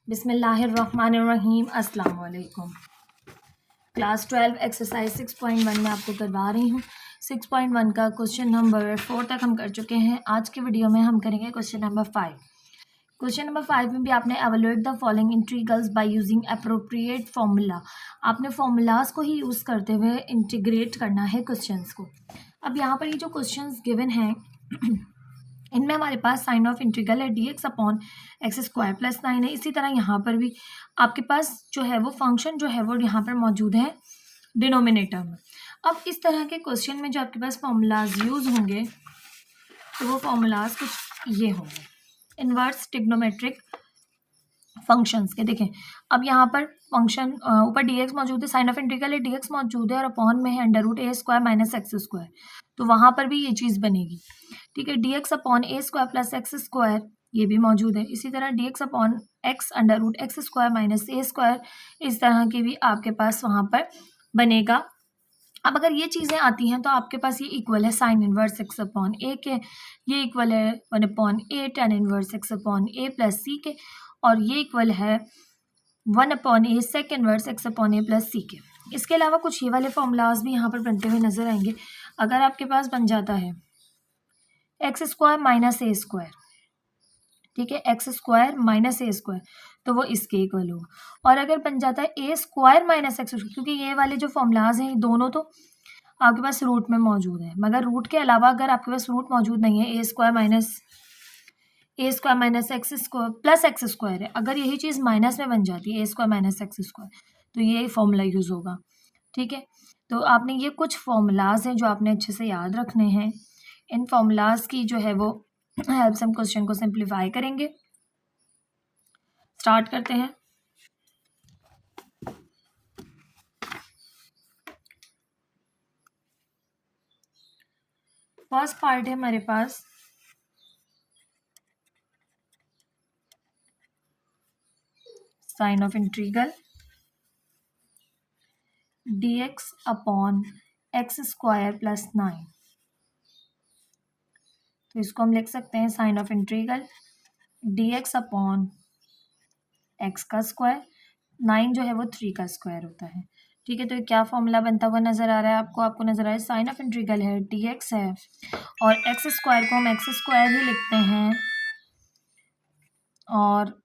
बिस्मिल्लाहिर्रहमानिर्रहीम। अस्सलाम वालेकुम। क्लास 12 एक्सरसाइज 6.1 में आपको करवा रही हूँ। 6.1 का क्वेश्चन नंबर 4 तक हम कर चुके हैं। आज के वीडियो में हम करेंगे क्वेश्चन नंबर 5। क्वेश्चन नंबर 5 में भी आपने evaluate the following integrals by using appropriate formula. आपने फार्मूलाज को ही यूज़ करते हुए इंटीग्रेट करना है क्वेश्चंस को। अब यहाँ पर ये जो क्वेश्चंस गिवन हैं इनमें हमारे पास साइन ऑफ इंटीग्रल है dx upon x square plus 9 है। इसी तरह यहाँ पर भी आपके पास जो है वो फंक्शन जो है वो यहाँ पर मौजूद है डिनोमिनेटर में। अब इस तरह के क्वेश्चन में जो आपके पास फॉर्मूलाज यूज़ होंगे तो वो फॉर्मूलाज कुछ ये होंगे, इन्वर्स ट्रिग्नोमेट्रिक फंक्शंस के। देखें अब यहाँ पर फंक्शन ऊपर dx मौजूद है, साइन ऑफ इंटीग्रल है dx मौजूद है और अपॉन में है under root a square minus x square, तो वहाँ पर भी ये चीज़ बनेगी। ठीक है, dx upon A square plus x square ये भी मौजूद है। इसी तरह dx upon x under root x square minus ए स्क्वायर, इस तरह की भी आपके पास वहाँ पर बनेगा। अब अगर ये चीज़ें आती हैं तो आपके पास ये इक्वल है sine inverse x upon A के, ये इक्वल है 1/a tan inverse x upon ए प्लस सी के, और ये इक्वल है 1/a sec inverse x upon ए प्लस सी के। इसके अलावा कुछ ये वाले फॉर्मूलाज भी यहाँ पर बनते हुए नजर आएंगे। अगर आपके पास बन जाता है एक्स स्क्वायर माइनस ए स्क्वायर, ठीक है, एक्स स्क्वायर माइनस ए स्क्वायर, तो वो इसके इक्वल होगा। और अगर बन जाता है ए स्क्वायर माइनस एक्स स्क्वायर, क्योंकि ये वाले जो फॉर्मूलाज हैं ये दोनों तो आपके पास रूट में मौजूद है, मगर रूट के अलावा अगर आपके पास रूट मौजूद नहीं है, ए square minus x square plus x square है, अगर यही चीज़ माइनस में बन जाती है ए स्क्वायर माइनस एक्स स्क्वायर, तो ये फॉर्मूला यूज़ होगा। ठीक है, तो आपने ये कुछ फॉर्मूलाज हैं जो आपने अच्छे से याद रखने हैं। इन फॉर्मूलाज की जो है वो हेल्प से हम क्वेश्चन को सिंप्लीफाई करेंगे। स्टार्ट करते हैं। फर्स्ट पार्ट है हमारे पास sign of integral dx upon x square plus 9, तो इसको हम लिख सकते हैं sign of integral dx upon X का स्क्वायर, 9 जो है वो 3 का स्क्वायर होता है। ठीक है, तो ये क्या फॉर्मूला बनता हुआ नजर आ रहा है आपको नजर आ रहा है साइन ऑफ इंटीग्रल है dx है और एक्स स्क्वायर को हम एक्स स्क्वायर ही लिखते हैं, और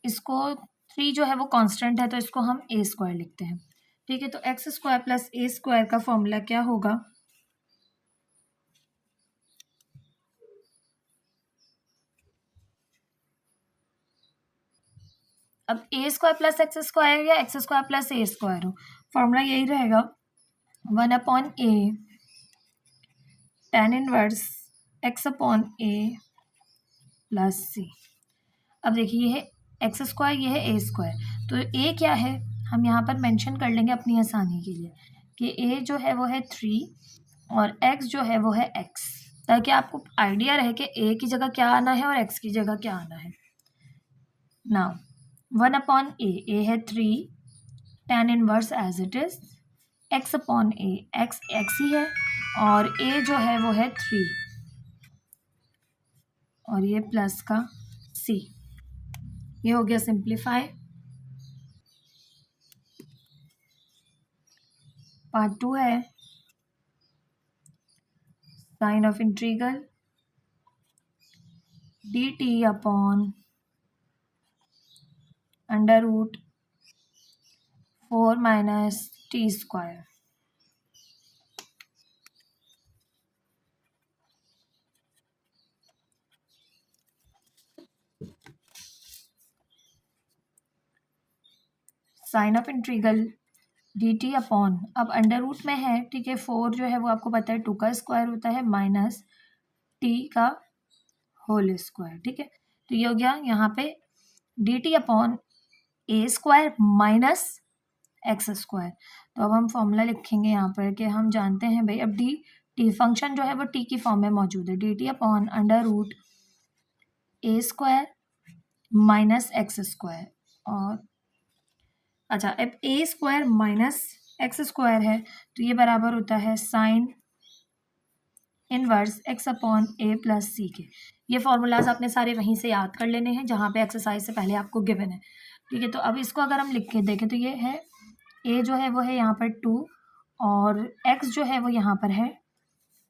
इसको 3 जो है वो कांस्टेंट है तो इसको हम ए स्क्वायर लिखते हैं। ठीक है, तो X square plus A square का फॉर्मूला क्या होगा, अब ए स्क्वायर प्लस एक्स स्क्वायर या X square plus A square हो, फॉर्मूला यही रहेगा 1/a tan inverse x upon ए प्लस सी। अब देखिए ये है एक्स स्क्वायर, ये है ए स्क्वायर, तो ए क्या है हम यहाँ पर मेंशन कर लेंगे अपनी आसानी के लिए कि ए जो है वो है 3 और एक्स जो है वो है एक्स, ताकि आपको आइडिया रहे कि ए की जगह क्या आना है और एक्स की जगह क्या आना है। नाउ 1/a है 3 tan inverse as it is X upon A, X ही है और ए जो है वो है 3 और ये प्लस का सी, ये हो गया सिंप्लीफाई। पार्ट 2 है sign of integral dt upon under root 4 minus t square. Sign of integral dt upon, अब अंडर रूट में है, ठीक है, 4 जो है वो आपको पता है 2 का स्क्वायर होता है माइनस टी का होल स्क्वायर। ठीक है, तो ये हो गया यहाँ पे dt upon A square minus x square. तो अब हम फॉर्मूला लिखेंगे यहाँ पर कि हम जानते हैं भाई, अब टी फंक्शन जो है वो टी की फॉर्म में मौजूद है, dt upon under root a square minus x square, और अच्छा अब ए स्क्वायर माइनस एक्स स्क्वायर है तो ये बराबर होता है साइन इनवर्स एक्स अपॉन ए प्लस सी के। ये फार्मूलाज आपने सारे वहीं से याद कर लेने हैं जहाँ पे एक्सरसाइज से पहले आपको गिवन है, ठीक है। तो अब इसको अगर हम लिख के देखें तो ये है ए जो है वो है यहाँ पर 2 और एक्स जो है वो यहाँ पर है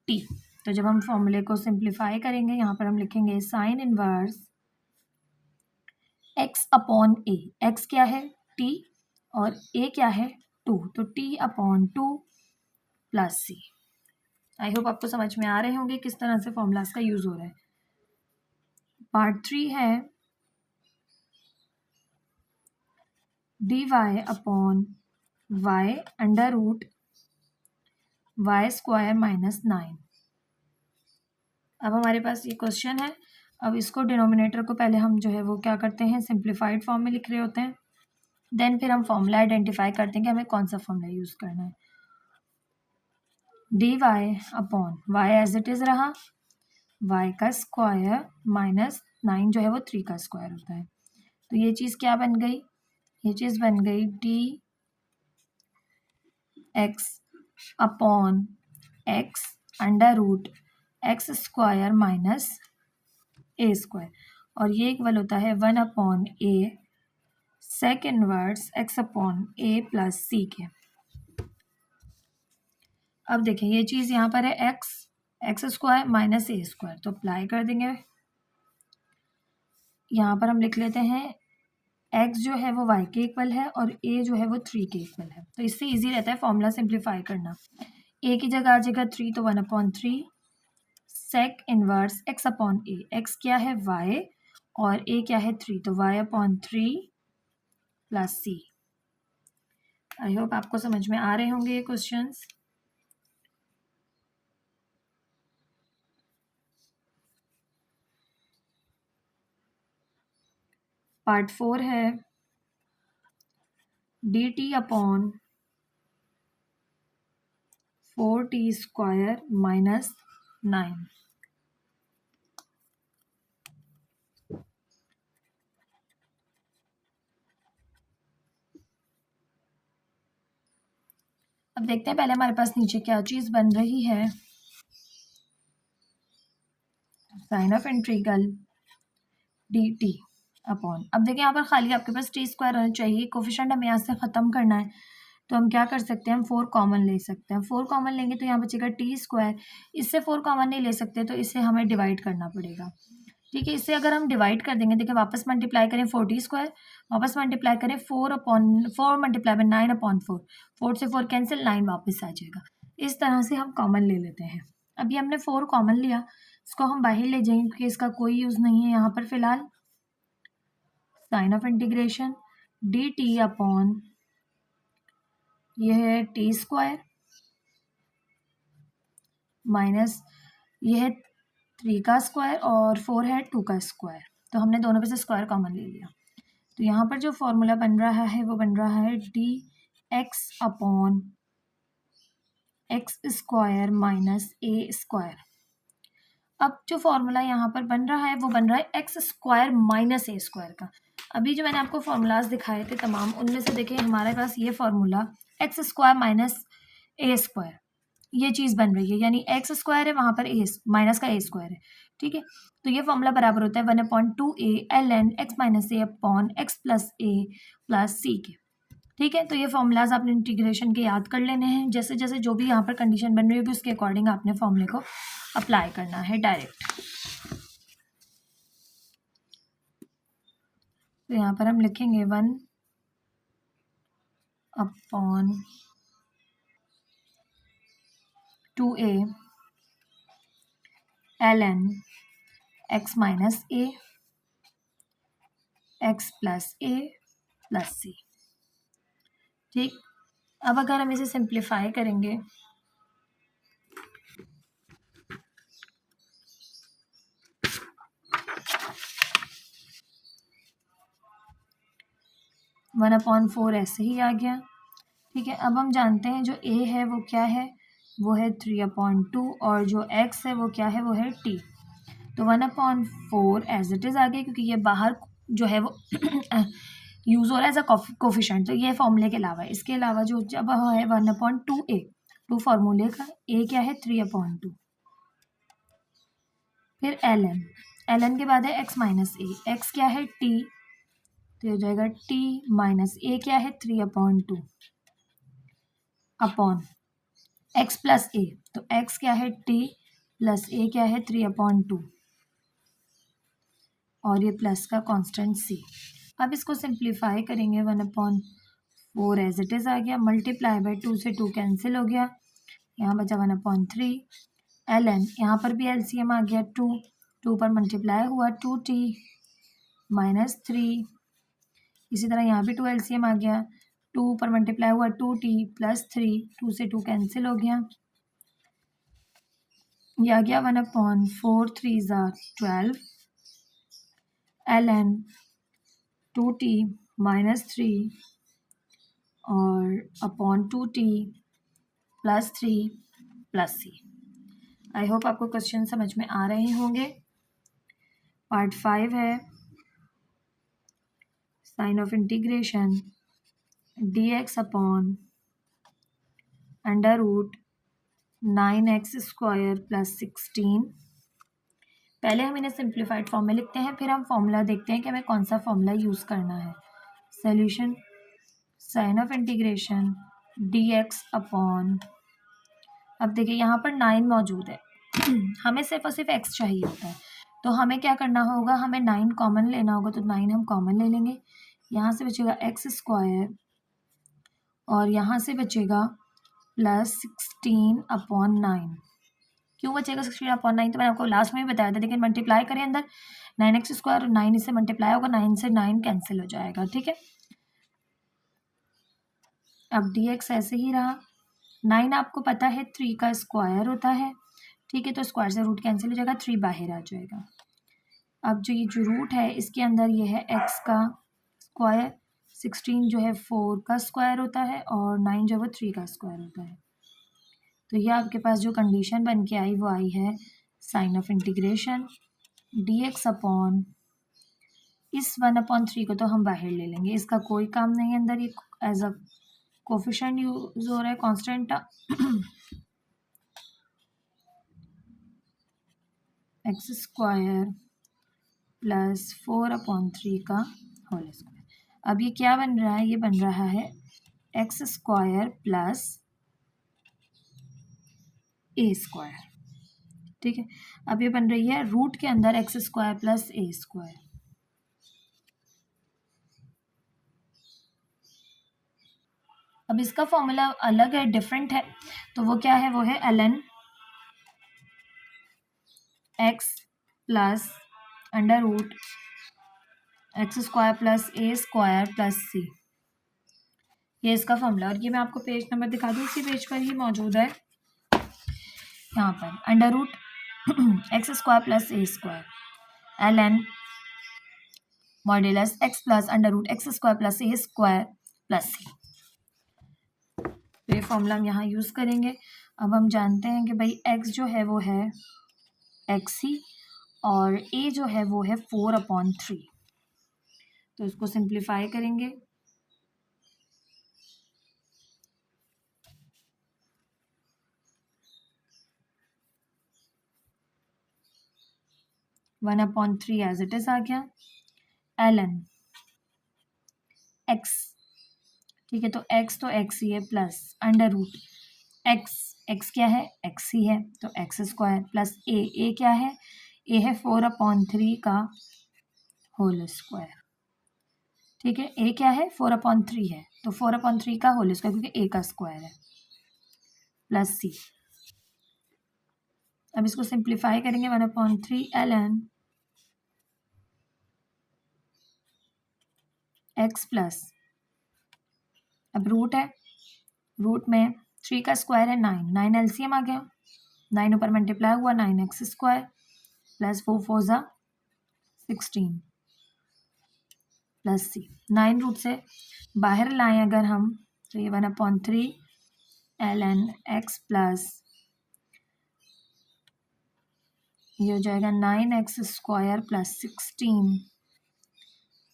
टी। तो जब हम फॉर्मूले को सिंप्लीफाई करेंगे यहाँ पर हम लिखेंगे साइन इनवर्स एक्स अपॉन ए। एक्स क्या है टी और ए क्या है 2, तो t upon 2 plus C. I hope आपको समझ में आ रहे होंगे किस तरह से फॉर्मूलाज का यूज हो रहा है। पार्ट 3 है d y upon y under root y square minus 9। अब हमारे पास ये क्वेश्चन है। अब इसको डिनोमिनेटर को पहले हम जो है वो क्या करते हैं सिंप्लीफाइड फॉर्म में लिख रहे होते हैं, देन फिर हम फॉर्मूला आइडेंटिफाई करते हैं कि हमें कौन सा फॉर्मूला यूज़ करना है। D y upon y as it is रहा, वाई का स्क्वायर माइनस 9 जो है वो 3 का स्क्वायर होता है। तो ये चीज़ क्या बन गई, ये चीज़ बन गई D X upon x under root x square minus ए स्क्वायर, और ये इक्वल होता है 1 upon A sec inverse x upon A plus सी के। अब देखें ये चीज़ यहाँ पर है एक्स स्क्वायर माइनस ए स्क्वायर, तो अप्लाई कर देंगे। यहाँ पर हम लिख लेते हैं एक्स जो है वो वाई के इक्वल है और ए जो है वो 3 के इक्वल है, तो इससे इजी रहता है फॉर्मूला सिंप्लीफाई करना। ए की जगह आ जाएगा 3, तो 1 upon 3 sec inverse x upon ए। एक्स क्या है वाई और ए क्या है 3, तो Y upon 3 plus C. I hope आपको समझ में आ रहे होंगे ये क्वेश्चंस। पार्ट 4 है D t upon 4t square minus 9। अब देखते हैं पहले हमारे पास नीचे क्या चीज़ बन रही है। Sign of integral d t upon, अब देखिए यहाँ पर खाली आपके पास टी स्क्वायर होना चाहिए, कोफिशिएंट हमें यहाँ से ख़त्म करना है, तो हम क्या कर सकते हैं हम 4 कॉमन ले सकते हैं। 4 कॉमन लेंगे तो यहाँ बचेगा टी स्क्वायर, इससे 4 कॉमन नहीं ले सकते तो इसे हमें डिवाइड करना पड़ेगा, ठीक है। इससे अगर हम डिवाइड कर देंगे, देखिए वापस मल्टीप्लाई करें 4t स्क्वायर, वापस मल्टीप्लाई करें 4 मल्टीप्लाई बाय 9 अपॉन 4, 4 से 4 कैंसिल, 9 वापस आ जाएगा। इस तरह से हम कॉमन ले लेते हैं। अभी हमने 4 कॉमन लिया, इसको हम बाहर ले जाएंगे क्योंकि इसका कोई यूज़ नहीं है यहाँ पर फिलहाल। Sign of integration d t upon यह है टी स्क्वायर माइनस यह है 3 का स्क्वायर और 4 है 2 का स्क्वायर, तो हमने दोनों में से स्क्वायर कॉमन ले लिया। तो यहाँ पर जो फॉर्मूला बन रहा है वो बन रहा है D X upon x square minus ए स्क्वायर। अब जो फॉर्मूला यहाँ पर बन रहा है वो बन रहा है एक्स स्क्वायर माइनस ए स्क्वायर का। अभी जो मैंने आपको फॉर्मूलाज दिखाए थे तमाम, उनमें से देखिए हमारे पास ये फॉर्मूला एक्स स्क्वायर माइनस ए स्क्वायर ये चीज़ बन रही है, यानी एक्स स्क्वायर है वहाँ पर ए माइनस का ए स्क्वायर है, ठीक है। तो ये फॉर्मूला बराबर होता है 1/2a ln x माइनस ए अपॉन एक्स प्लस ए प्लस सी के, ठीक है। तो ये फॉर्मूलाज आपने इंटीग्रेशन के याद कर लेने हैं, जैसे जैसे जो भी यहाँ पर कंडीशन बन रही होगी उसके अकॉर्डिंग आपने फॉर्मूले को अप्लाई करना है डायरेक्ट। तो यहाँ पर हम लिखेंगे 1 upon 2a ln x minus ए एक्स प्लस ए प्लस सी, ठीक। अब अगर हम इसे सिंप्लीफाई करेंगे वन अपॉन 4 ऐसे ही आ गया, ठीक है। अब हम जानते हैं जो a है वो क्या है, वो है 3/2 और जो x है वो क्या है, वो है t। तो 1/4 एज इट इज़ आ गया क्योंकि ये बाहर जो है वो यूज़ हो रहा है एज अ कोफिशिएंट, तो ये फॉर्मूले के अलावा है। इसके अलावा जो जब है 1/2a, 2 फार्मूले का a क्या है 3/2, फिर ln ln के बाद है x माइनस ए, x क्या है t, तो ये हो जाएगा t माइनस ए क्या है 3/2 अपॉन x प्लस ए, तो x क्या है t प्लस ए क्या है 3/2 और ये प्लस का कांस्टेंट c। अब इसको सिंप्लीफाई करेंगे 1/4 एज इट इज आ गया, मल्टीप्लाई बाय 2 से 2 कैंसिल हो गया, यहाँ बचा 1/3 ln, यहाँ पर भी एलसीएम आ गया 2 पर मल्टीप्लाई हुआ 2t माइनस 3, इसी तरह यहाँ भी 2 एलसीएम आ गया, 2 पर मल्टीप्लाई हुआ 2t प्लस 3, 2 से 2 कैंसिल हो गया, ये आ गया 1/4 3 12 ln 2t माइनस 3 और upon 2t plus 3 plus c। I hope आपको क्वेश्चन समझ में आ रहे होंगे। पार्ट 5 है sign of integration dx upon under root 9x² plus 16। पहले हम इन्हें सिंप्लीफाइड फॉर्म में लिखते हैं, फिर हम फॉर्मूला देखते हैं कि हमें कौन सा फॉर्मूला यूज़ करना है। Solution sign of integration dx upon, अब देखिए यहाँ पर 9 मौजूद है हमें सिर्फ और सिर्फ x चाहिए होता है, तो हमें क्या करना होगा, हमें 9 कॉमन लेना होगा, तो 9 हम कॉमन ले लेंगे, यहाँ से बचेगा x² और यहाँ से बचेगा प्लस 16/9। क्यों बचेगा 16/9, तो मैंने आपको लास्ट में भी बताया था, लेकिन मल्टीप्लाई करें अंदर 9x² और 9 इससे मल्टीप्लाई होगा, 9 से 9 कैंसिल हो जाएगा, ठीक है। अब dx ऐसे ही रहा, 9 आपको पता है 3 का स्क्वायर होता है, ठीक है, तो स्क्वायर से रूट कैंसिल हो जाएगा, 3 बाहर आ जाएगा। अब जो ये जो रूट है इसके अंदर ये है x का स्क्वायर, 16 जो है 4 का स्क्वायर होता है और 9 जो है वो 3 का स्क्वायर होता है। तो ये आपके पास जो कंडीशन बन के आई वो आई है sign of integration dx upon, इस 1/3 को तो हम बाहर ले लेंगे, इसका कोई काम नहीं है अंदर, ये एज अ कोफिशिएंट यूज हो रहा है कांस्टेंट x² प्लस 4/3 का होल स्क्वायर। अब ये क्या बन रहा है, ये बन रहा है x² प्लस a², ठीक है। अब ये बन रही है रूट के अंदर x² प्लस a²। अब इसका फॉर्मूला अलग है, डिफरेंट है, तो वो क्या है, वो है ln x plus under root x² plus a² plus c, ये इसका फॉर्मूला। और ये मैं आपको पेज नंबर दिखा दूँ, इसी पेज पर ही मौजूद है, यहाँ पर under root x² plus a² ln modulus x plus under root x² plus a² plus c। तो ये फॉर्मूला हम यहाँ यूज़ करेंगे। अब हम जानते हैं कि भाई x जो है वो है xc और a जो है वो है 4/3, तो इसको सिंप्लीफाई करेंगे, one upon 3 as it is आ गया, ln x, ठीक है, तो x तो x ही है प्लस अंडर रूट x क्या है x ही है, तो x² प्लस a क्या है, a है 4/3 का होल स्क्वायर, ठीक है, a क्या है 4/3 है, तो 4/3 का होल स्क्वायर क्योंकि a का स्क्वायर है, प्लस c। अब इसको सिंप्लीफाई करेंगे 1/3 ln x प्लस, अब रूट है, रूट में 3 का स्क्वायर है 9 एलसीएम आ गया, 9 ऊपर मल्टीप्लाई हुआ 9x² प्लस 4 4 ज़ा 16 प्लस c। 9 रूट से बाहर लाएं अगर हम, तो ये 1/3 ln x प्लस, ये हो जाएगा 9x² प्लस 16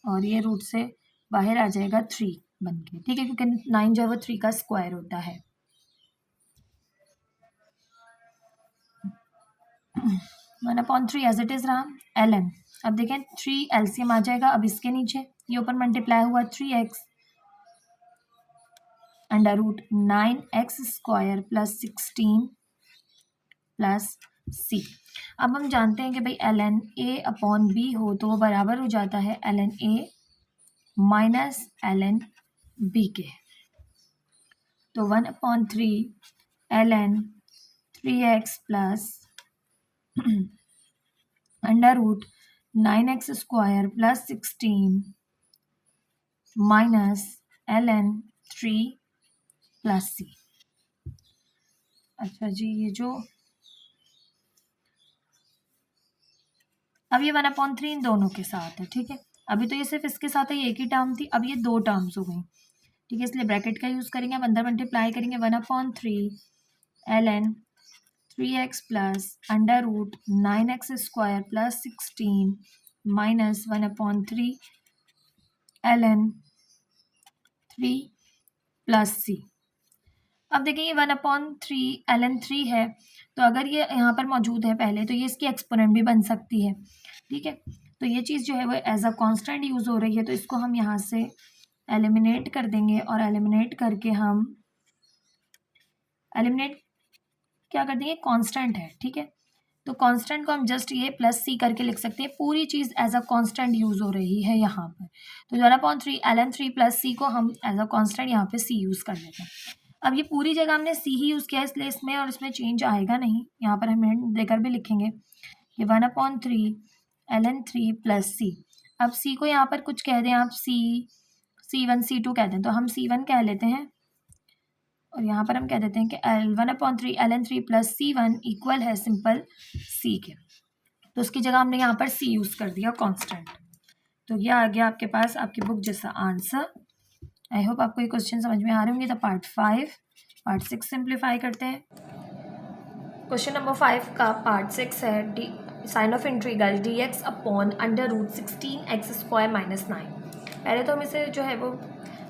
और ये रूट से बाहर आ जाएगा 3 बन के, ठीक है, क्योंकि 9 जो है वो 3 का स्क्वायर होता है। 1/3 एज इट इज़ रहा ln। अब देखें 3 एलसीएम आ जाएगा, अब इसके नीचे ये ऊपर मल्टीप्लाई हुआ 3x under root 9x² plus 16 plus c। अब हम जानते हैं कि भाई ln a/b हो तो वो बराबर हो जाता है ln a minus ln b के। तो 1/3 ln 3x plus under root 9x² plus 16 minus ln 3 plus c। अच्छा जी, ये जो अब ये 1/3 इन दोनों के साथ है, ठीक है। अभी तो ये सिर्फ इसके साथ है, ये एक ही टर्म थी, अब ये 2 टर्म्स हो गई, ठीक है, इसलिए ब्रैकेट का यूज़ करेंगे। अब अंदर मल्टीप्लाई करेंगे 1/3 ln 3x plus under root 9x² plus 16 minus 1/3 ln 3 plus c। अब देखिए ये 1/3 ln 3 है, तो अगर ये यहाँ पर मौजूद है पहले तो ये इसकी एक्सपोनेंट भी बन सकती है, ठीक है। तो ये चीज़ जो है वो एज अ कांस्टेंट यूज़ हो रही है, तो इसको हम यहाँ से एलिमिनेट कर देंगे और एलिमिनेट करके हम एलिमिनेट क्या कर देंगे, कांस्टेंट है, ठीक है। तो कांस्टेंट को हम जस्ट ये प्लस सी करके लिख सकते हैं, पूरी चीज़ एज अ कांस्टेंट यूज़ हो रही है यहाँ पर। तो 1/3 ln 3 प्लस सी को हम एज अ कांस्टेंट यहाँ पे सी यूज़ कर लेते हैं। अब ये पूरी जगह हमने सी ही यूज़ किया है, इसलिए इसमें और इसमें चेंज आएगा नहीं, यहाँ पर हम हिंट देकर भी लिखेंगे कि 1/3 ln 3 प्लस सी। अब सी को यहाँ पर कुछ कह दें आप, C1 C2 कह दें, तो हम C1 कह लेते हैं और यहाँ पर हम कह देते हैं कि 1/3 ln 3 प्लस C1 इक्वल है सिंपल C के। तो उसकी जगह हमने यहाँ पर C यूज़ कर दिया कांस्टेंट। तो ये आ गया आपके पास आपकी बुक जैसा आंसर। आई होप आपको ये क्वेश्चन समझ में आ रहे होंगे। तो पार्ट 5 पार्ट 6 सिंप्लीफाई करते हैं। क्वेश्चन नंबर 5 का पार्ट 6 है sign of integral dx upon under root 16x² minus 9। पहले तो हम इसे जो है वो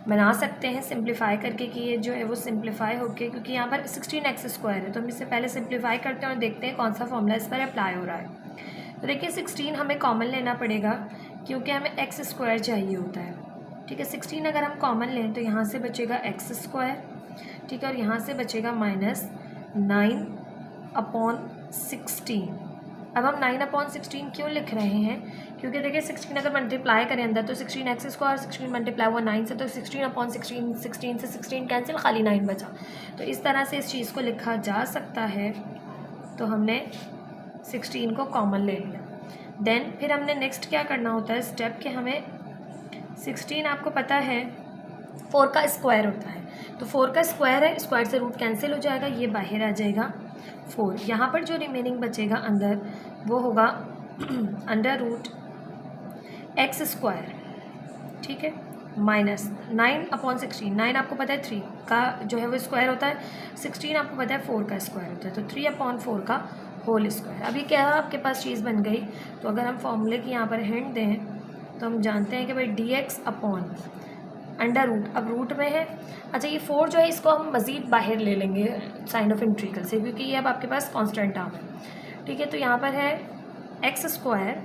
बना सकते हैं सिंप्लीफाई करके कि ये जो है वो सिंप्लीफाई होके, क्योंकि यहाँ पर 16x² है, तो हम इसे पहले सिंप्लीफाई करते हैं और देखते हैं कौन सा फॉर्मूला इस पर अप्लाई हो रहा है। तो देखिए 16 हमें कॉमन लेना पड़ेगा क्योंकि हमें x² चाहिए होता है, ठीक है। 16 अगर हम कॉमन लें तो यहाँ से बचेगा x², ठीक है, और यहाँ से बचेगा माइनस 9/16। अब हम 9/16 क्यों लिख रहे हैं, क्योंकि देखिए 16 अगर मल्टीप्लाई करें अंदर तो 16x² 16 मल्टीप्लाई हुआ 9 से, तो 16/16 16 से 16 कैंसिल, खाली 9 बचा। तो इस तरह से इस चीज़ को लिखा जा सकता है। तो हमने 16 को कॉमन ले लिया। देन फिर हमने नेक्स्ट क्या करना होता है स्टेप कि हमें 16 आपको पता है 4 का स्क्वायर होता है, तो 4 का स्क्वायर है, स्क्वायर से रूट कैंसिल हो जाएगा, ये बाहर आ जाएगा 4। यहाँ पर जो रिमेनिंग बचेगा अंदर वो होगा अंडर रूट x², ठीक है, माइनस 9/16। 9 आपको पता है 3 का जो है वो स्क्वायर होता है, 16 आपको पता है 4 का स्क्वायर होता है, तो 3/4 का होल स्क्वायर। अभी क्या आपके पास चीज़ बन गई। तो अगर हम फॉर्मूले की यहाँ पर हिंट दें तो हम जानते हैं कि भाई dx अपॉन अंडर रूट, अब रूट में है। अच्छा ये 4 जो है इसको हम मज़ीद बाहर ले लेंगे साइन ऑफ इंटीग्रल से, क्योंकि ये अब आपके पास कांस्टेंट टर्म है, ठीक है। तो यहाँ पर है x²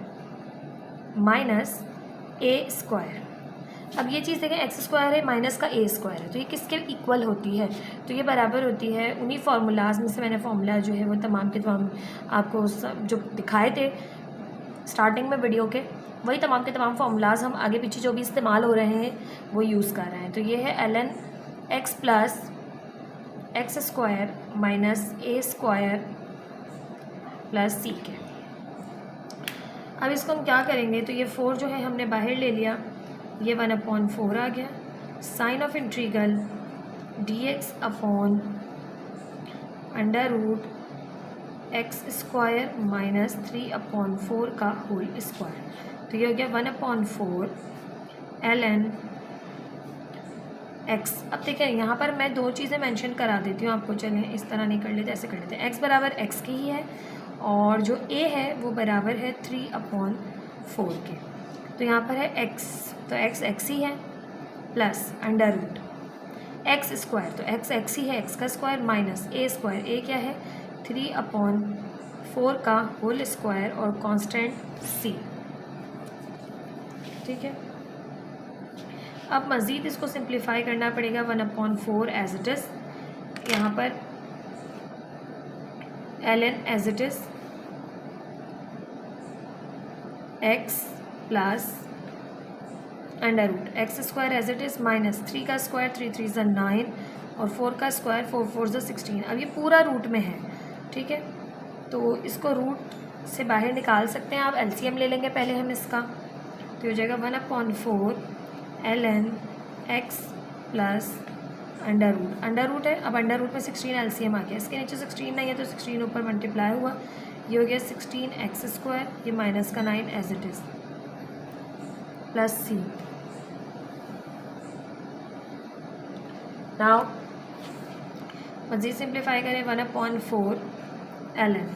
माइनस a²। अब ये चीज़ देखें x² है माइनस का a² है, तो ये किसके इक्वल होती है, तो ये बराबर होती है उन्हीं फार्मूलाज में से। मैंने फार्मूला जो है वो तमाम के तमाम आपको जो दिखाए थे स्टार्टिंग में वीडियो के, वही तमाम के तमाम फार्मूलाज हम आगे पीछे जो भी इस्तेमाल हो रहे हैं वो यूज़ कर रहे हैं। तो ये है ln x plus x² minus a² plus c के। अब इसको हम क्या करेंगे, तो ये 4 जो है हमने बाहर ले लिया, ये 1/4 आ गया। Sign of integral dx upon under root x² minus 3/4 का होल स्क्वायर। तो ये हो गया 1/4 ln x। अब देखिए यहाँ पर मैं 2 चीज़ें मेंशन करा देती हूँ आपको, चलें इस तरह नहीं कर लेते, ऐसे कर लेते हैं। x बराबर x की ही है और जो a है वो बराबर है 3/4 के। तो यहाँ पर है x, तो x ही है प्लस अंडर रूट x², तो x ही है, x का स्क्वायर माइनस a², a क्या है 3/4 4 का होल स्क्वायर और कांस्टेंट c। ठीक है, अब मज़ीद इसको सिंप्लीफाई करना पड़ेगा 1/4 एज इट इज़, यहाँ पर ln as it is x plus under root x square as it is minus 3 का स्क्वायर 3 3 ज़ा 9 और 4 का स्क्वायर 4 4 ज़ा 16। अब ये पूरा रूट में है, ठीक है, तो इसको रूट से बाहर निकाल सकते हैं आप। एलसीएम ले लेंगे पहले हम इसका, तो हो जाएगा 1/4 ln x plus under root है। अब अंडर रूट में 16 एलसीएम आ गया, इसके नीचे 16 नहीं है तो 16 ऊपर मल्टीप्लाई हुआ, ये हो गया 16x स्क्वायर, ये माइनस का 9 as it is plus c। Now मज़ीद सिंप्लीफाई करें 1/4 ln।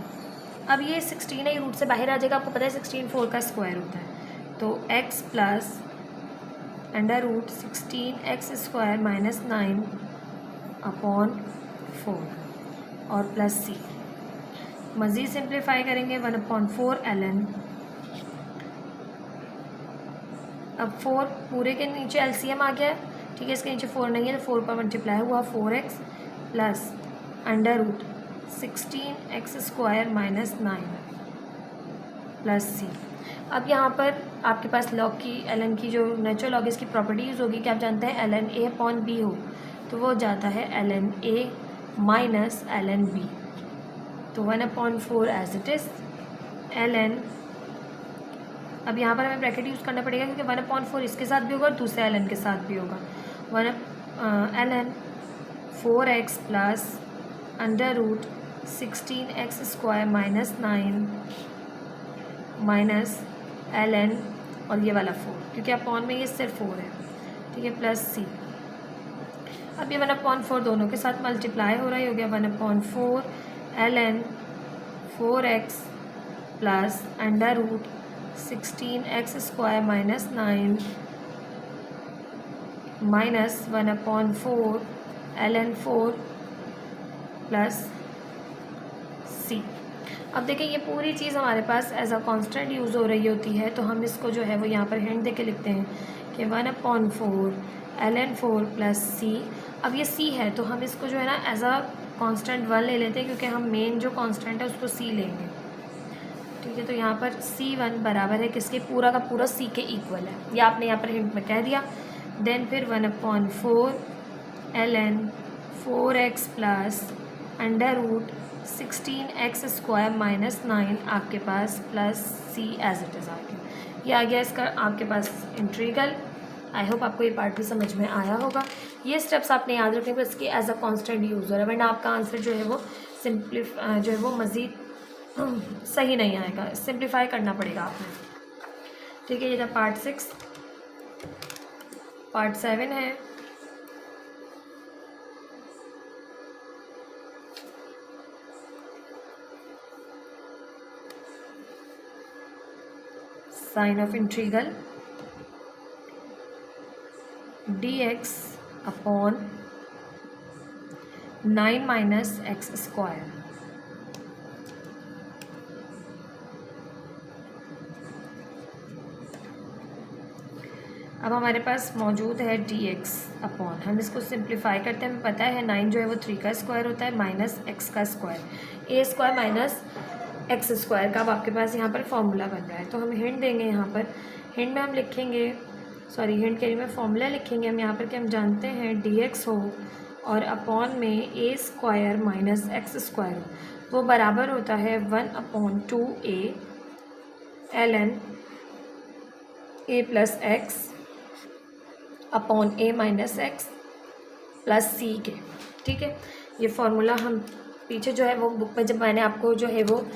अब ये 16 है, रूट से बाहर आ जाएगा, आपको पता है 16 4 का स्क्वायर होता है, तो x plus under root 16x square minus 9/4 और प्लस c। मज़ीद सिंप्लीफाई करेंगे 1/4 ln। अब 4 पूरे के नीचे एलसीएम आ गया, ठीक है, इसके नीचे 4 नहीं है तो 4 पर मल्टीप्लाई हुआ 4x plus under root 16x square minus 9 plus c। अब यहाँ पर आपके पास लॉग की ln की जो नेचुरल लॉग इसकी प्रॉपर्टी यूज़ होगी कि आप जानते हैं ln a/b हो तो वो जाता है ln a minus ln b, तो 1/4 एज इट इज़ ln। अब यहाँ पर हमें ब्रैकेट यूज़ करना पड़ेगा क्योंकि 1/4 इसके साथ भी होगा और दूसरे ln के साथ भी होगा। ln 4x plus under root 16x square minus 9 minus ln और ये वाला 4 क्योंकि अपॉन में ये सिर्फ 4 है, ठीक है, प्लस c। अब ये 1/4 दोनों के साथ मल्टीप्लाई हो रहा है, हो गया 1/4 ln 4x plus under root 16x square minus 9 minus 1/4 ln 4 plus c। अब देखिए ये पूरी चीज़ हमारे पास एज अ कांस्टेंट यूज़ हो रही होती है, तो हम इसको जो है वो यहाँ पर हिंट दे के लिखते हैं कि 1/4 ln 4 प्लस c। अब ये c है तो हम इसको जो है ना एज अ कांस्टेंट 1 ले लेते हैं क्योंकि हम मेन जो कांस्टेंट है उसको c लेंगे, ठीक है। तो यहाँ पर c1 बराबर है किसके, पूरा का पूरा c के इक्वल है, ये आपने यहाँ पर हिंट में कह दिया। देन फिर 1/4 ln 4x plus under root 16x square minus 9 आपके पास plus c as it is आ गया। ये आ गया इसका आपके पास इंट्रीगल। आई होप आपको ये पार्ट भी समझ में आया होगा। ये स्टेप्स आपने याद रखें, बस इसकी एज अ कांस्टेंट यूज़ हो रहा है, वरना आपका आंसर जो है वो जो है वो मज़ीद सही नहीं आएगा, सिंप्लीफाई करना पड़ेगा आपने, ठीक है। ये था पार्ट 6। पार्ट 7 है sign of integral dx upon 9 minus x square. अब हमारे पास मौजूद है dx अपॉन, हम इसको सिंप्लीफाई करते हैं, हमें पता है 9 जो है वो 3 का स्क्वायर होता है माइनस x का square, a square minus x square का। अब आपके पास यहाँ पर फॉर्मूला बन रहा है, तो हम हिंट देंगे यहाँ पर, हिंट में हम लिखेंगे, सॉरी हिंट के लिए में फॉर्मूला लिखेंगे हम यहाँ पर कि हम जानते हैं dx हो और अपॉन में a square minus x square हो, वो बराबर होता है 1/2a ln a plus X upon a minus X plus c के, ठीक है। ये फार्मूला हम पीछे जो है वो बुक में जब मैंने आपको जो है वो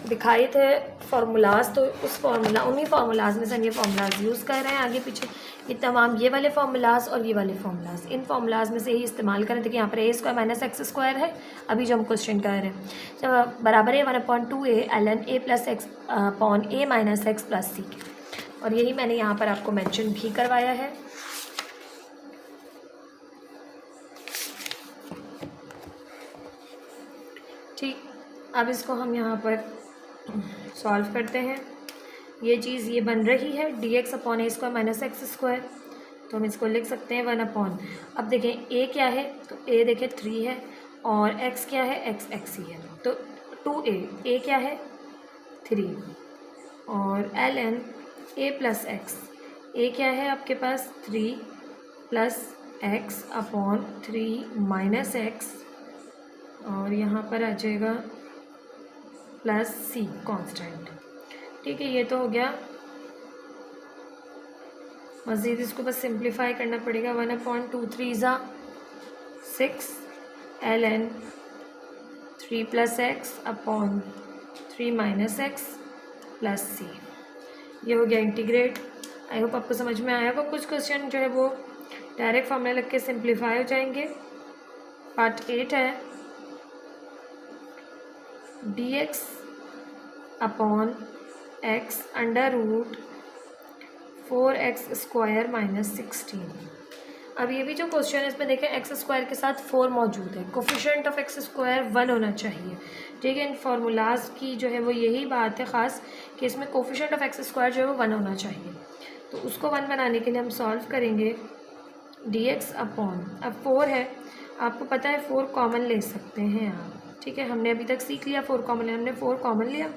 दिखाए थे फार्मूलाज, तो उस फार्मूला उन्हीं फार्मूलाज में से हम ये फार्मूलाज यूज़ कर रहे हैं आगे पीछे। ये तमाम ये वाले फार्मूलाज और ये वाले फार्मूलाज, इन फार्मूलाज में से ही इस्तेमाल करें। देखिए यहाँ पर a square minus x square है, अभी जो हम क्वेश्चन कर रहे हैं, जब बराबर है 1/2a ln a plus X upon a minus X plus c के, और यही मैंने यहाँ पर आपको मेंशन भी करवाया है। ठीक, अब इसको हम यहाँ पर सॉल्व करते हैं। ये चीज़ ये बन रही है dx upon A square minus x square, तो हम इसको लिख सकते हैं 1 अपॉन। अब देखें a क्या है, तो a देखें 3 है और x क्या है, x ही है, तो 2a, a क्या है 3 और ln a plus x, a क्या है आपके पास 3 plus X upon 3 minus x और यहाँ पर आ जाएगा प्लस c कांस्टेंट। ठीक है, ये तो हो गया। मज़ीद इसको बस सिंप्लीफाई करना पड़ेगा। 1 अपॉन 2 3 ज़ा 6 ln 3 plus X upon 3 minus X plus सी। ये हो गया इंटीग्रेट। आई होप आपको समझ में आया होगा। कुछ क्वेश्चन जो है वो डायरेक्ट फॉर्मूला लग के सिंप्लीफाई हो जाएंगे। पार्ट 8 है dx upon x under root 4x square minus 16। अब ये भी जो क्वेश्चन है इसमें देखें एक्स स्क्वायर के साथ 4 मौजूद है, कोफिशिएंट ऑफ एक्स स्क्वायर 1 होना चाहिए। ठीक है, इन फार्मूलाज की जो है वो यही बात है ख़ास कि इसमें कोफिशिएंट ऑफ एक्स स्क्वायर जो है वो 1 होना चाहिए। तो उसको 1 बनाने के लिए हम सॉल्व करेंगे dx अपॉन, अब 4 है, आपको पता है 4 कॉमन ले सकते हैं आप। ठीक है, हमने अभी तक सीख लिया 4 कॉमन, हमने 4 कॉमन लिया,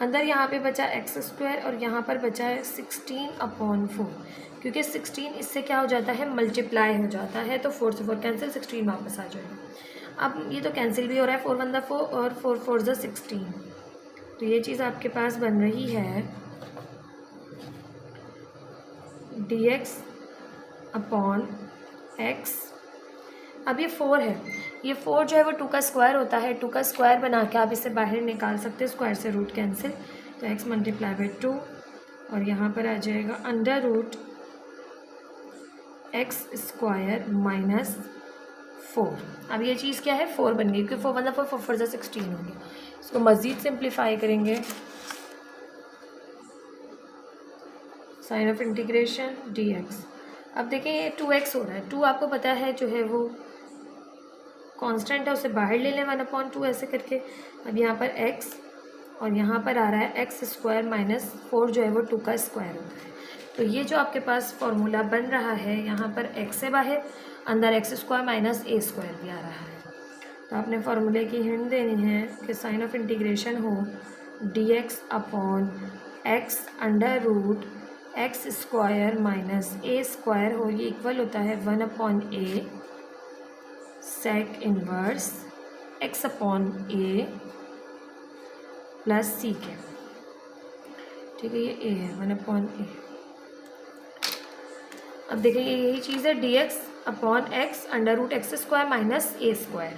अंदर यहाँ पे बचा एक्स स्क्वायर और यहाँ पर बचा है 16 अपॉन 4, क्योंकि 16 इससे क्या हो जाता है मल्टीप्लाई हो जाता है, तो 4 से 4 कैंसिल, 16 वापस आ जाएगा। अब ये तो कैंसिल भी हो रहा है, 4 1 4 और 4 4 16, तो ये चीज़ आपके पास बन रही है dx अपॉन एक्स। अब ये 4 है, ये 4 जो है वो 2 का स्क्वायर होता है, 2 का स्क्वायर बना के आप इसे बाहर निकाल सकते हैं, स्क्वायर से रूट कैंसिल, तो x मल्टीप्लाई बाई 2 और यहाँ पर आ जाएगा under root x square minus 4। अब ये चीज़ क्या है 4 बन गई, क्योंकि 4 1 4 4 4 16 होंगे। इसको मज़ीद सिंप्लीफाई करेंगे, साइन ऑफ इंटीग्रेशन dx। अब देखें ये 2x हो रहा है, 2 आपको पता है जो है वो कांस्टेंट है, उसे बाहर ले लें 1 अपॉन 2 ऐसे करके। अब यहाँ पर x और यहाँ पर आ रहा है एक्स स्क्वायर माइनस 4 जो है वो 2 का स्क्वायर होता है। तो ये जो आपके पास फॉर्मूला बन रहा है, यहाँ पर x से बाहर, अंदर एक्स स्क्वायर माइनस ए स्क्वायर भी आ रहा है। तो आपने फार्मूले की हिंट देनी है कि साइन ऑफ इंटीग्रेशन हो dx upon x under root x square minus ए स्क्वायर हो, ये इक्वल होता है 1 upon A sec inverse x upon A plus सी के। ठीक है, ये ए है 1 अपॉन ए। अब देखिए यही चीज़ है dx upon x under root x square minus ए स्क्वायर,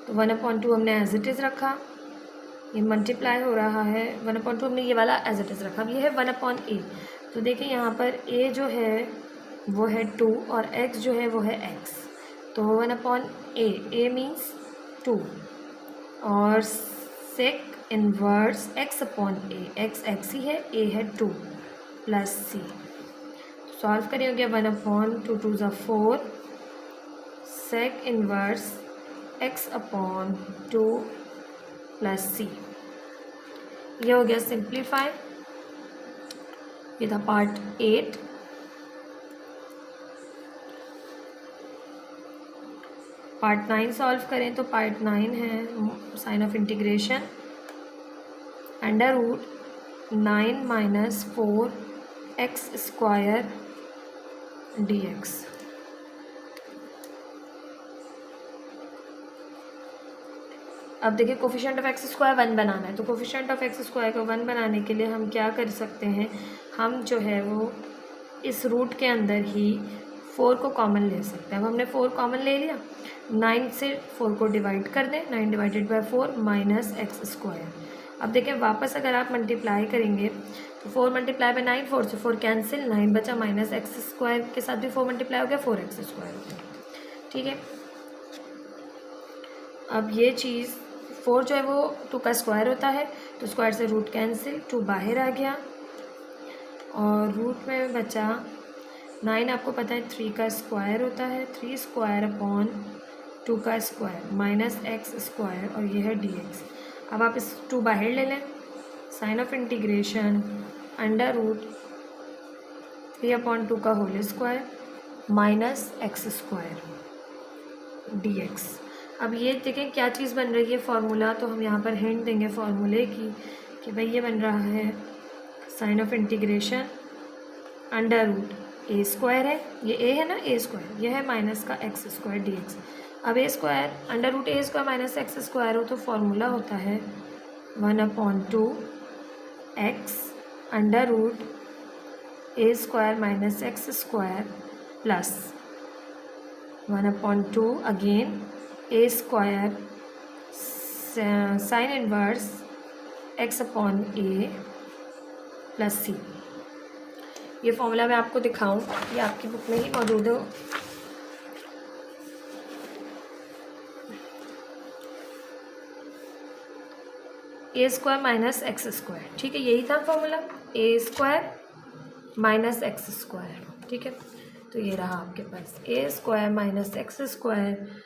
तो 1 अपॉन 2 हमने एज इट इज़ रखा, ये मल्टीप्लाई हो रहा है 1 अपॉन 2 हमने ये वाला एज इट इज़ रखा। अब ये है 1 अपॉन ए, तो देखिए यहाँ पर a जो है वो है 2 और x जो है वो है x, तो 1 अपॉन ए मीन्स 2 और सेक इनवर्स x अपॉन ए, x ही है, a है 2 प्लस c। सॉल्व करें हो गया 1 अपॉन 2 2 ज़ा 4 sec inverse x upon 2 plus c। ये हो गया सिंप्लीफाई। ये था पार्ट 8। पार्ट 9 सॉल्व करें तो पार्ट 9 है sign of integration under root 9 minus 4 x square dx। अब देखिए कोफिशिएंट ऑफ एक्स स्क्वायर 1 बनाना है, तो कोफिशिएंट ऑफ एक्स स्क्वायर को 1 बनाने के लिए हम क्या कर सकते हैं, हम जो है वो इस रूट के अंदर ही 4 को कॉमन ले सकते हैं। अब हमने 4 कॉमन ले लिया, 9 से 4 को डिवाइड कर दें, 9 divided by 4 minus x square. अब देखें वापस अगर आप मल्टीप्लाई करेंगे तो 4 मल्टीप्लाई बाय 9, 4 से 4 कैंसिल, 9 बचा माइनस एक्स स्क्वायर के साथ भी 4 मल्टीप्लाई हो गया, 4 एक्स स्क्वायर हो गया। ठीक है, अब ये चीज़ 4 जो है वो 2 का स्क्वायर होता है, तो स्क्वायर से रूट कैंसिल, 2 बाहर आ गया और रूट में बचा 9, आपको पता है 3 का स्क्वायर होता है, 3 स्क्वायर अपॉन 2 का स्क्वायर माइनस एक्स स्क्वायर और ये है dx। अब आप इस 2 बाहर ले लें, sign of integration under root 3/2 का whole square minus x square dx। अब ये देखें क्या चीज़ बन रही है फार्मूला, तो हम यहाँ पर हिंट देंगे फार्मूले की कि भाई ये बन रहा है sign of integration under root a square है, ये ए है ना ए स्क्वायर, ये है माइनस का एक्स स्क्वायर dx। अब ए square under root a square minus x square हो तो फार्मूला होता है 1/2 x under root a square minus x square plus 1/2 again a square sine inverse x upon A plus सी। ये formula मैं आपको दिखाऊं, ये आपकी बुक में ही मौजूद है। ए स्क्वायर माइनस एक्स स्क्वायर, ठीक है, यही था formula, a square minus x square, ठीक है। तो ये रहा आपके पास a square minus x square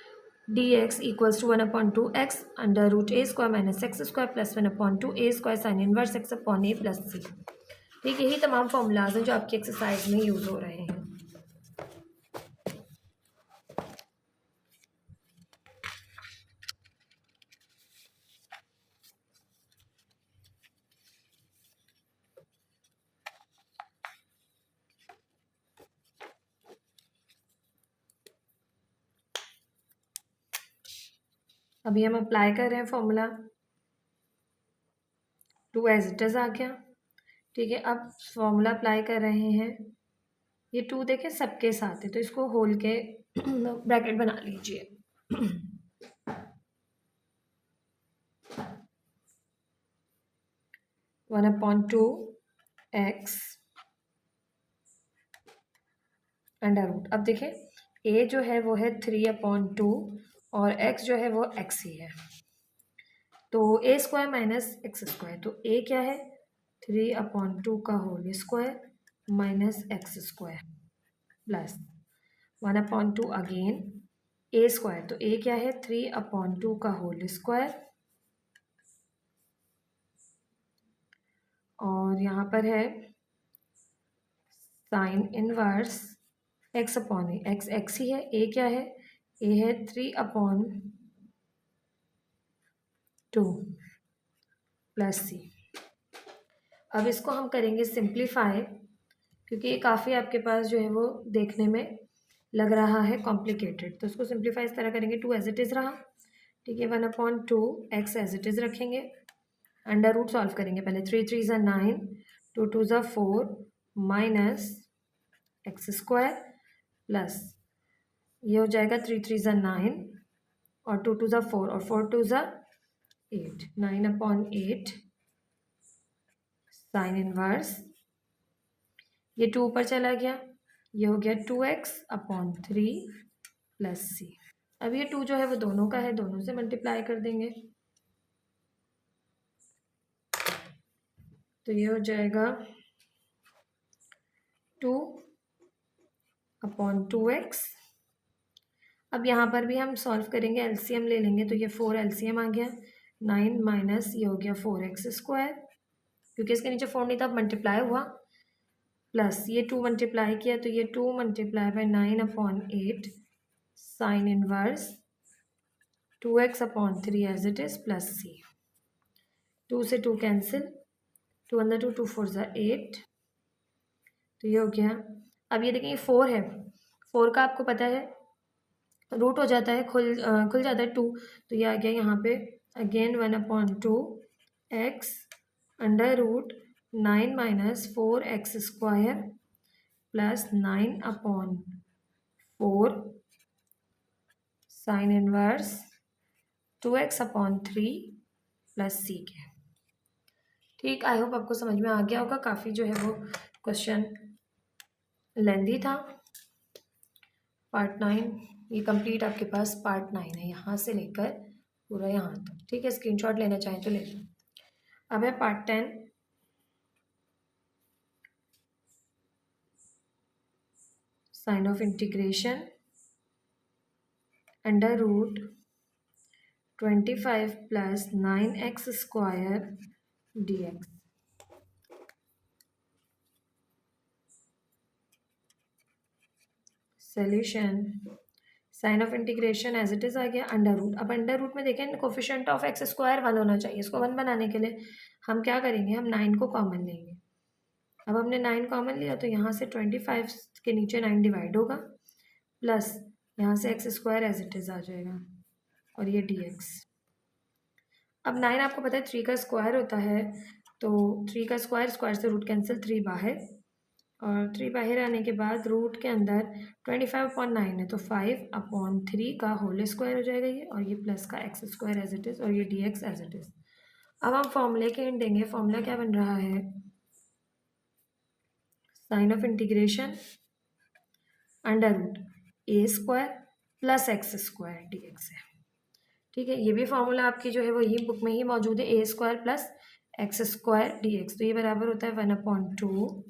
dx equals to 1/2 x under root a square minus x square plus 1/2 a square sine inverse x upon A plus सी। ठीक, यही तमाम फॉर्मूलाज हैं जो आपकी एक्सरसाइज में यूज़ हो रहे हैं। अभी हम अप्लाई कर रहे हैं फॉर्मूला, 2 एज इट इज़ आ गया, ठीक है। अब फॉर्मूला अप्लाई कर रहे हैं, ये 2 देखें सबके साथ है तो इसको होल के ब्रैकेट बना लीजिए। 1/2 एक्स अंडर रूट। अब देखें ए जो है वो है 3/2 और एक्स जो है वो एक्स ही है, तो a square minus x square, तो ए क्या है 3/2 का whole square minus x square plus 1/2 again a square, तो ए क्या है 3/2 का होल स्क्वायर और यहाँ पर है साइन इनवर्स एक्स अपॉन ए, एक्स एक्स ही है, ए क्या है ए है 3/2 प्लस सी। अब इसको हम करेंगे सिंप्लीफाई, क्योंकि ये काफ़ी आपके पास जो है वो देखने में लग रहा है कॉम्प्लिकेटेड, तो इसको सिंप्लीफाई इस तरह करेंगे, 2 एज इट इज़ रहा, ठीक है। 1/2 एक्स एज इट इज़ रखेंगे, अंडर रूट सॉल्व करेंगे पहले, 3 3 ज़ा 9, 2 2 ज़ा 4 माइनस एक्स स्क्वायर प्लस ये हो जाएगा 3 3 ज़ा 9 और 2 2 ज़ा 4 और 4 2 ज़ा 8, 9/8 साइन इनवर्स, ये 2 ऊपर चला गया, ये हो गया 2x/3 प्लस सी। अब ये 2 जो है वो दोनों का है, दोनों से मल्टीप्लाई कर देंगे, तो ये हो जाएगा 2/2x। अब यहाँ पर भी हम सॉल्व करेंगे, एलसीएम ले लेंगे, तो ये 4 एलसीएम आ गया, 9 माइनस ये हो गया 4x स्क्वायर, क्योंकि इसके नीचे 4 नहीं था, अब मल्टीप्लाई हुआ, प्लस ये 2 मल्टीप्लाई किया, तो ये 2 multiply by 9/8 sine inverse 2x/3 as it is plus c. 2 से 2 कैंसिल, 2 अंदर 2, 2 4 ज़ा 8, तो ये हो गया। अब ये देखिए 4 है, 4 का आपको पता है रूट हो जाता है, खुल जाता है 2, तो ये आ गया यहाँ पे again 1/2 x under root 9 minus 4x square plus 9/4 sine inverse 2x/3 plus सी के। ठीक, आई होप आपको समझ में आ गया होगा, काफ़ी जो है वो क्वेश्चन लेंदी था। पार्ट 9 ये कंप्लीट आपके पास पार्ट 9 है, यहाँ से लेकर पूरा यहाँ तक, ठीक है। स्क्रीनशॉट लेना चाहें तो ले लें। अब है part 10, sine of integration under root 25 plus 9x square dx। Solution sine of integration as it is आ गया अंडर रूट। अब अंडर रूट में देखें कोफिशिएंट ऑफ एक्स स्क्वायर 1 होना चाहिए। इसको 1 बनाने के लिए हम क्या करेंगे, हम 9 को कॉमन लेंगे। अब हमने 9 कॉमन लिया तो यहाँ से 25 के नीचे 9 डिवाइड होगा, प्लस यहाँ से x square as it is आ जाएगा और ये dx। अब 9 आपको पता है 3 का स्क्वायर होता है, तो 3 का स्क्वायर, स्क्वायर से रूट कैंसिल, 3 बाहर, और 3 बाहर आने के बाद रूट के अंदर 25/9 है तो 5/3 का होल स्क्वायर हो जाएगा ये, और ये प्लस का x square as it is और ये dx एज इट इज़। अब हम फॉर्मूले के एंड देंगे। फॉर्मूला क्या बन रहा है, sign of integration under root a square plus x square dx है। ठीक है, ये भी फॉर्मूला आपकी जो है वो यही बुक में ही मौजूद है, ए square plus x square dx। तो ये बराबर होता है 1/2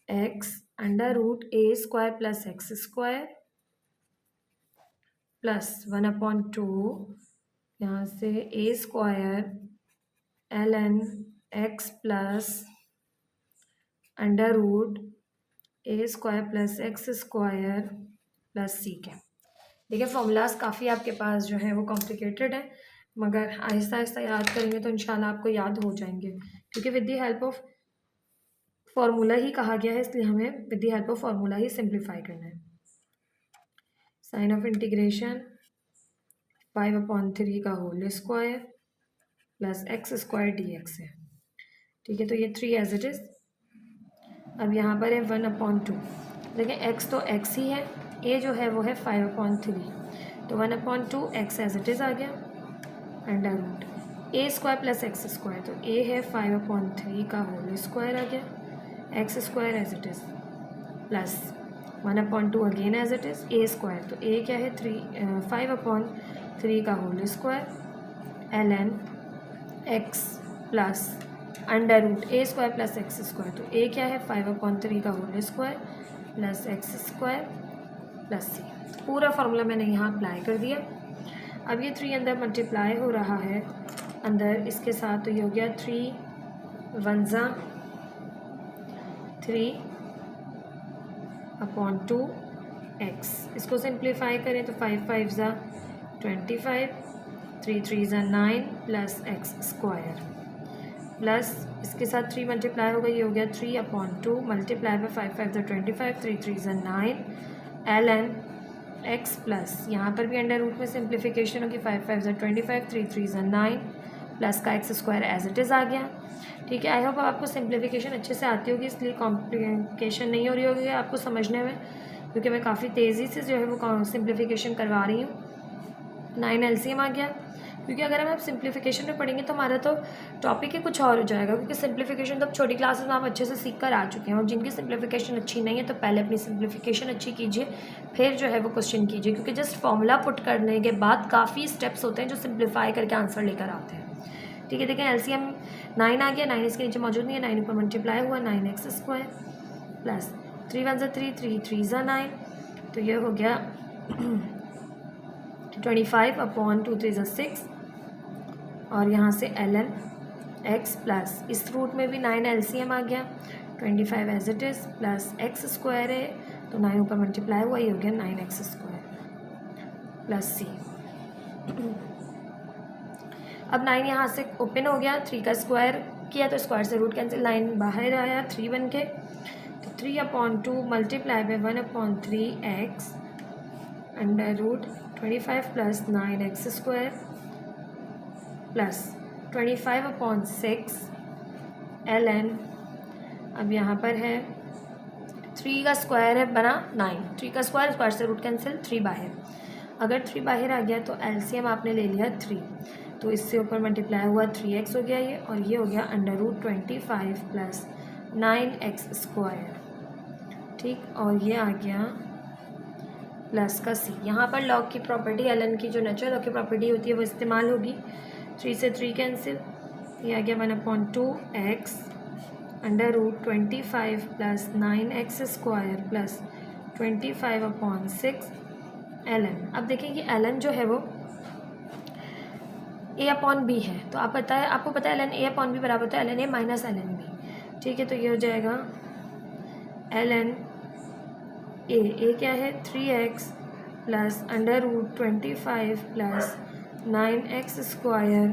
x under root a square plus x square plus 1/2 यहाँ से a square ln x plus under root a square plus x square plus सी के। देखिए फॉर्मूलाज काफ़ी आपके पास जो है वो कॉम्प्लिकेटेड है, मगर आहिस्ता आहिस्ता याद करेंगे तो इंशाल्लाह आपको याद हो जाएंगे, क्योंकि with the help of formula ही कहा गया है, इसलिए हमें with the help of formula ही सिंप्लीफाई करना है। साइन ऑफ इंटीग्रेशन 5/3 का whole square plus x square dx है। ठीक है, तो ये 3 एज इट इज़। अब यहाँ पर है 1/2। देखिए x तो x ही है, a जो है वो है 5/3, तो 1/2 x एज इट इज़ आ गया under root a square plus x square, तो a है 5/3 का होल स्क्वायर आ गया, x square as it is plus 1/2 again as it is a square, तो a क्या है 5/3 का whole square ln x plus under root a square plus x square, तो a क्या है 5/3 का whole square plus x square plus c. पूरा formula मैंने यहाँ अप्लाई कर दिया। अब ये 3 अंदर मल्टीप्लाई हो रहा है अंदर इसके साथ, तो ये हो गया 3 1 3/2 x। इसको सिंप्लीफाई करें तो 5 5 25, 3 3 9 प्लस एक्स स्क्वायर प्लस इसके साथ 3 मल्टीप्लाई होगा, ये हो गया 3/2 multiply bye 5 5 25, 3 3 9 ln x plus यहाँ पर भी अंडर रूट में सिंप्लीफिकेशन होगी, 5 5 25, 3 3 9 प्लस का x square as it is आ गया। ठीक है, आई होप आपको सिंप्लीफिकेशन अच्छे से आती होगी, इसलिए कॉम्प्लिकेशन नहीं हो रही होगी आपको समझने में, क्योंकि मैं काफ़ी तेज़ी से जो है वो सिंप्लीफिकेशन करवा रही हूँ। 9 LCM आ गया, क्योंकि अगर हम सिंप्लीफिकेशन में पढ़ेंगे तो हमारा तो टॉपिक ही कुछ और हो जाएगा, क्योंकि सिंप्लीफिकेशन तो अब छोटी क्लासेस में आप अच्छे से सीख कर आ चुके हैं, और जिनकी सिंप्लीफिकेशन अच्छी नहीं है तो पहले अपनी सिंप्लीफिकेशन अच्छी कीजिए, फिर जो है वो क्वेश्चन कीजिए, क्योंकि जस्ट फॉर्मूला पुट करने के बाद काफ़ी स्टेप्स होते हैं जो सिंप्लीफाई करके आंसर लेकर आते हैं। ठीक है, देखें LCM 9 आ गया, 9 इसके नीचे मौजूद नहीं है, 9 ऊपर मल्टीप्लाई हुआ 9x स्क्वायर प्लस 3 1 3 3 3 9, तो ये हो गया 25/2 3 6, और यहाँ से ln x प्लस इस रूट में भी 9 LCM आ गया, 25 as it is plus x square है, तो 9 ऊपर मल्टीप्लाई हुआ, ये हो गया 9x स्क्वायर प्लस सी। अब 9 यहाँ से ओपन हो गया, 3 का स्क्वायर किया तो स्क्वायर से रूट कैंसिल, 9 बाहर आया 3 बन के, तो 3/2 multiply by 1/3 x under root 25 plus 9x square plus 25/6 ln, अब यहाँ पर है 3 का स्क्वायर है बना 9, 3 का स्क्वायर, स्क्वायर से रूट कैंसिल, 3 बाहर, अगर 3 बाहर आ गया तो LCM आपने ले लिया 3, तो इससे ऊपर मल्टीप्लाई हुआ 3x हो गया ये, और ये हो गया under root 25 plus 9x square. ठीक, और ये आ गया प्लस का सी। यहाँ पर लॉग की प्रॉपर्टी, ln की जो नेचुरल लॉग की प्रॉपर्टी होती है वो इस्तेमाल होगी, 3 से 3 कैंसिल, ये आ गया 1/2 x under root 25 plus 9x square plus 25/6 ln। अब देखिए कि ln जो है वो a अपॉन बी है, तो आप आपको पता है ln a अपॉन बी बराबर होता है ln a minus ln b। ठीक है, तो ये हो जाएगा ln a क्या है 3x plus √25 plus 9x square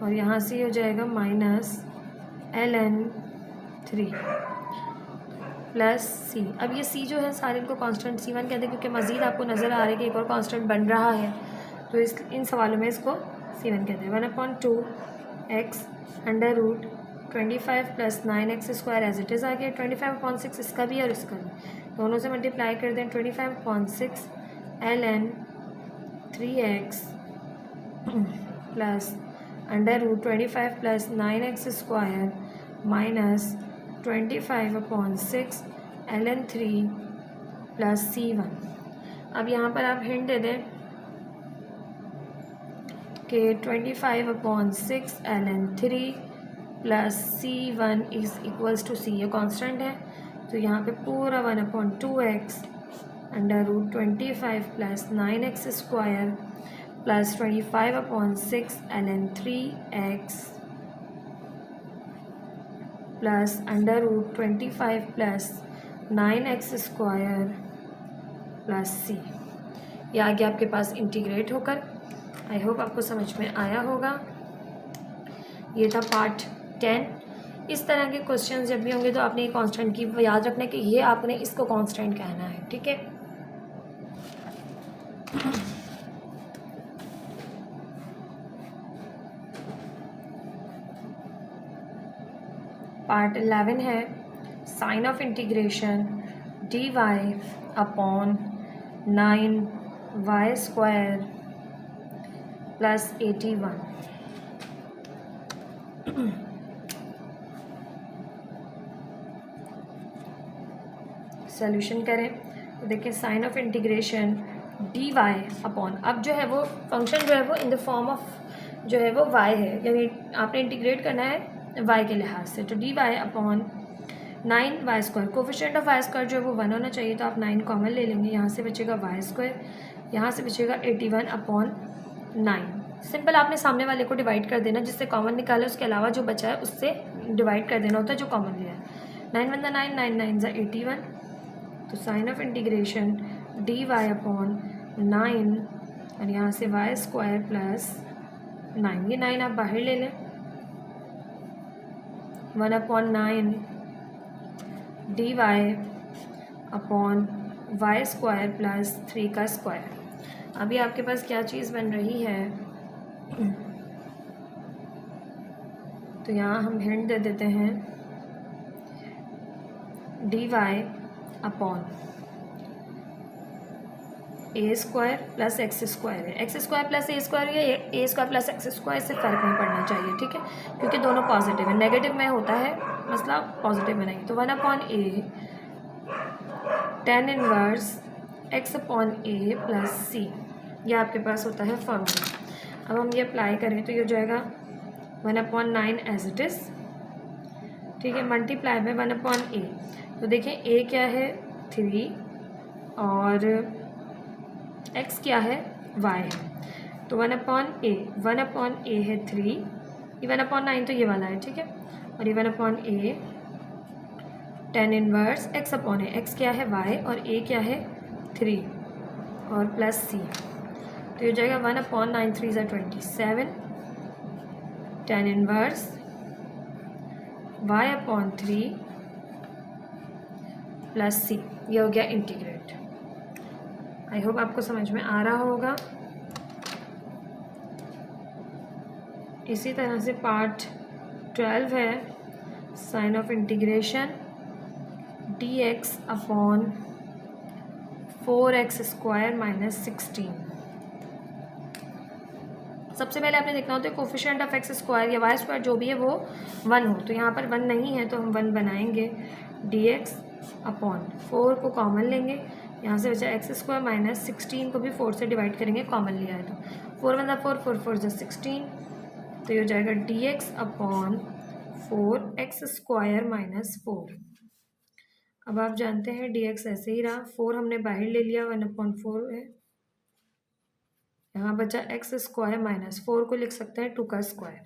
और यहाँ से हो जाएगा माइनस ln 3 प्लस सी। अब ये सी जो है सारे इनको कांस्टेंट C1 कहते हैं क्योंकि मज़ीद आपको नज़र आ रहा है कि एक और कांस्टेंट बन रहा है, तो इन सवालों में इसको C1 कहते हैं। 1/2x √25 plus 9x square as it is आ गया। 25/6 इसका भी और इसका भी, दोनों से मल्टीप्लाई कर दें। 25/6 ln 3x plus √25 plus 9x square minus 25/6 ln 3 plus C1। अब यहाँ पर आप हिंट दे दें कि 25/6 ln 3 plus C1 is equals to C, ये कांस्टेंट है, तो यहाँ पे पूरा 1/2x √25 plus 9x square plus 25/6 ln 3x plus √25 plus 9x square plus C। ये आगे आपके पास इंटीग्रेट होकर, आई होप आपको समझ में आया होगा। ये था पार्ट 10। इस तरह के क्वेश्चन जब भी होंगे तो आपने कांस्टेंट की याद रखना कि ये आपने इसको कांस्टेंट कहना है, ठीक है। पार्ट 11 है sign of integration dy upon 9y square plus 81। Solution करें तो देखिए sign of integration dy upon, अब जो है वो फंक्शन जो है वो इन द फॉर्म ऑफ जो है वो y है, यानी आपने इंटीग्रेट करना है y के लिहाज से, तो dy upon 9y square. Coefficient of y square जो है वो 1 होना चाहिए, तो आप 9 कॉमन ले लेंगे, यहाँ से बचेगा y स्क्वायर, यहाँ से बचेगा 81 अपॉन 9। सिंपल आपने सामने वाले को डिवाइड कर देना, जिससे कॉमन निकाला उसके अलावा जो बचा है उससे डिवाइड कर देना होता है जो कॉमन लिया है। 9 1 9 9 9 ज़ा 81, तो sign of integration dy upon 9 और यहाँ से y स्क्वायर प्लस 9, ये 9 आप बाहर ले लें, 1/9 dy upon y square plus 3 का स्क्वायर। अभी आपके पास क्या चीज़ बन रही है, तो यहाँ हम हिंट दे देते हैं dy upon A square plus x square है। X square plus A square या ए स्क्वायर प्लस एक्स स्क्वायर से फ़र्क नहीं पड़ना चाहिए, ठीक है, क्योंकि दोनों पॉजिटिव है। नेगेटिव में होता है मसला, पॉजिटिव में नहीं। तो 1/a tan inverse x upon a plus c, यह आपके पास होता है फॉर्मूला। अब हम ये अप्लाई करें तो ये हो जाएगा 1/9 एज इट इज़, ठीक है, मल्टीप्लाई में 1/a। तो देखें a क्या है 3 और x क्या है y है, तो 1/a है 3, ये 1/9 तो ये वाला है, ठीक है, और ये 1/a tan inverse x upon a, x क्या है y और a क्या है 3 और प्लस c, तो ये हो जाएगा 1/9 3 ज़ा 27 tan inverse y upon 3 plus c, ये हो गया इंटीग्रेट। आई होप आपको समझ में आ रहा होगा। इसी तरह से पार्ट 12 है sign of integration dx upon 4x square minus 16। सबसे पहले आपने देखना होता है कोफिशिएंट ऑफ x स्क्वायर या y स्क्वायर जो भी है वो 1 हो, तो यहाँ पर 1 नहीं है तो हम 1 बनाएंगे। dx अपॉन 4 को कॉमन लेंगे, यहाँ से बचा एक्स स्क्वायर माइनस 16 को भी 4 से डिवाइड करेंगे, कॉमन लिया है तो 4 1 4 4 4 16, तो ये हो जाएगा dx upon 4x square minus 4। अब आप जानते हैं dx ऐसे ही रहा, 4 हमने बाहर ले लिया, 1/4 है, यहाँ बचा एक्स स्क्वायर माइनस 4 को लिख सकते हैं 2 का स्क्वायर।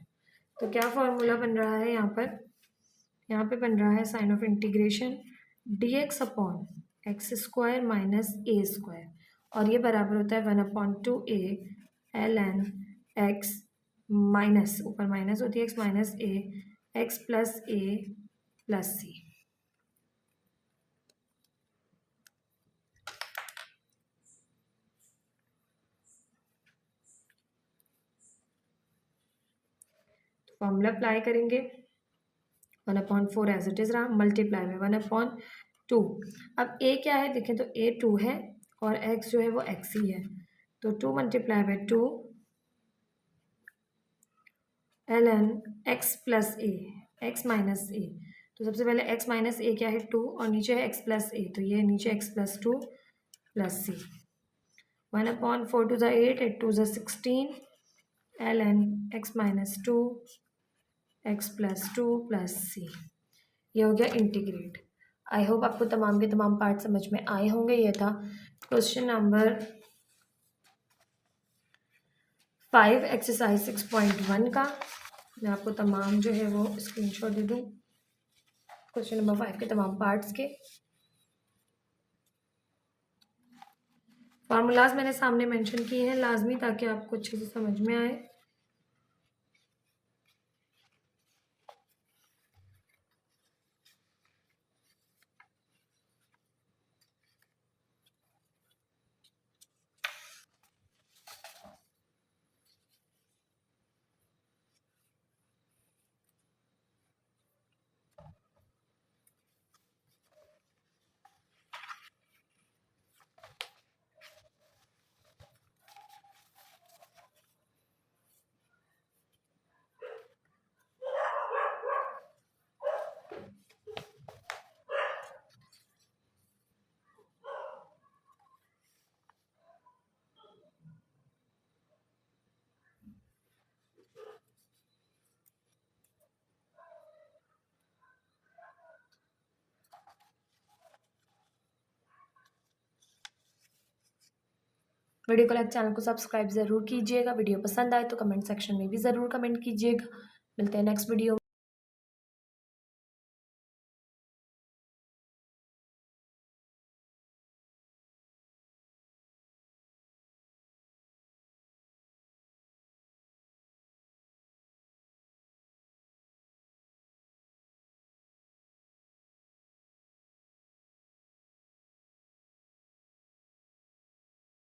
तो क्या फॉर्मूला बन रहा है यहाँ पे बन रहा है sign of integration dx upon x square minus A square, और ये बराबर होता है 1/2a ln x माइनस, ऊपर माइनस होती है x माइनस ए एक्स प्लस ए प्लस सी। फॉर्मूला अप्लाई करेंगे 1/4 एज इट इज़ रहा, मल्टीप्लाई में 1/2। अब a क्या है देखें तो a 2 है और x जो है वो x ही है, तो 2 multiply by 2 ln x plus a x minus a. तो सबसे पहले x माइनस ए क्या है 2 और नीचे है x प्लस ए, तो ये नीचे x plus 2 plus c. 1/4 to the 8, 8 to the 16 ln x minus 2 x plus 2 plus सी। ये हो गया इंटीग्रेट। आई होप आपको तमाम के तमाम पार्ट समझ में आए होंगे। ये था क्वेश्चन नंबर 5 एक्सरसाइज 6.1 का। मैं आपको तमाम जो है वो स्क्रीनशॉट दे दूँ क्वेश्चन नंबर 5 के तमाम पार्ट्स के। फार्मूलाज मैंने सामने मेंशन किए हैं लाजमी, ताकि आपको अच्छे से समझ में आए। वीडियो को लाइक, चैनल को सब्सक्राइब ज़रूर कीजिएगा। वीडियो पसंद आए तो कमेंट सेक्शन में भी ज़रूर कमेंट कीजिएगा। मिलते हैं नेक्स्ट वीडियो।